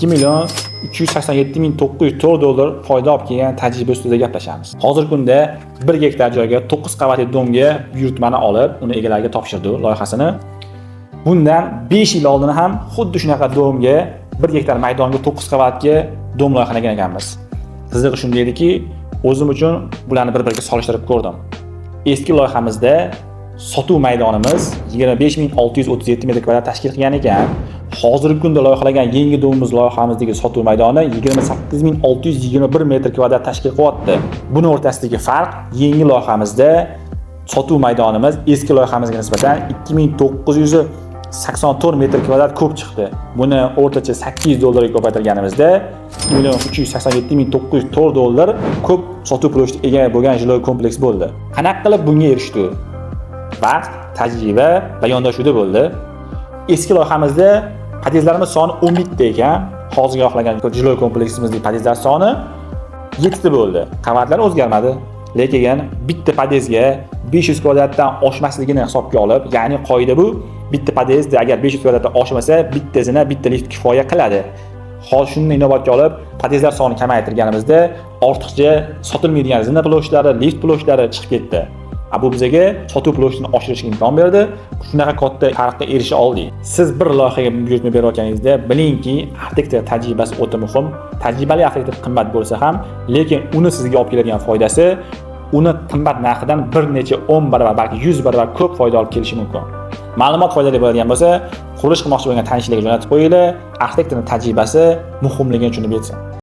$2,387,904 foyda olib kelgan tajriba ustida gaplashamiz. Hozirgi kunda 1 gektar joyga 9 qavatli domga buyurtmani olib, uni egalariga topshirdi loyihasini. Bundan 5 yil oldin ham xuddi shunaqa domga 1 gektar maydonga 9 qavatga dom loyihalagan ekanmiz. Qizig'i shunda ediki, o'zim uchun bularni bir-biriga solishtirib ko'rdim. Eski loyihamizda sotuv maydonimiz 25637 metr kvadrat tashkil qilgan ekan. Hozirgi kunda loyihalagan yangi domimiz loyihamizdagi sotuv maydoni 28621 metr kvadrat tashkil qilyapti. Buning o'rtasidagi farq yangi loyihamizda sotuv maydonimiz eski loyihamizga nisbatan 2984 metr kvadrat ko'p chiqdi. Buni o'rtacha $800 ga ko'paytirganimizda $1,877,904 ko'p sotuv plyoshiga ega bo'lgan жилой kompleks bo'ldi. Qanaqa qilib bunga erishdi? Vaqt, tajriba va yondashuvda bo'ldi. Eski loyihamizda podyezdlarimiz soni 11 ta ekan, hozirgi loyihalangan жилой kompleksimizning podyezdlar soni 7 ta bo'ldi. Qavatlar o'zgarmadi, lekin bitta podyezdga 500 kvadratdan oshmasligini hisobga olib, ya'ni qoida bu, bitta podyezdda agar 500 kvadratdan oshmasa, bittasini bitta lift kifoya qiladi. Hozir shuni inobatga olib, podyezdlar sonini kamaytirganimizda ortiqcha sotilmaydigan zina ploshlari, lift ploshlari chiqib ketdi. Bu bizga sotuv ploshini oshirishga imkon berdi. Shunaqa katta farqqa erisha oldik. Siz bir loyihaga buyurtma berayotganingizda bilingki, arxitektor tajribasi o'ta muhim. Tajribali arxitektor qimmat bo'lsa ham, lekin uni sizga olib keladigan foydasi uni qimmat narxidan bir necha 10 barobar, balki 100 barobar ko'p foyda olib kelishi mumkin. Ma'lumot foydali bo'ladigan bo'lsa, qurilish qilmoqchi bo'lgan tanishlarga jo'natib qo'yinglar. Arxitektorning tajribasi muhimligini tushunib yetsin.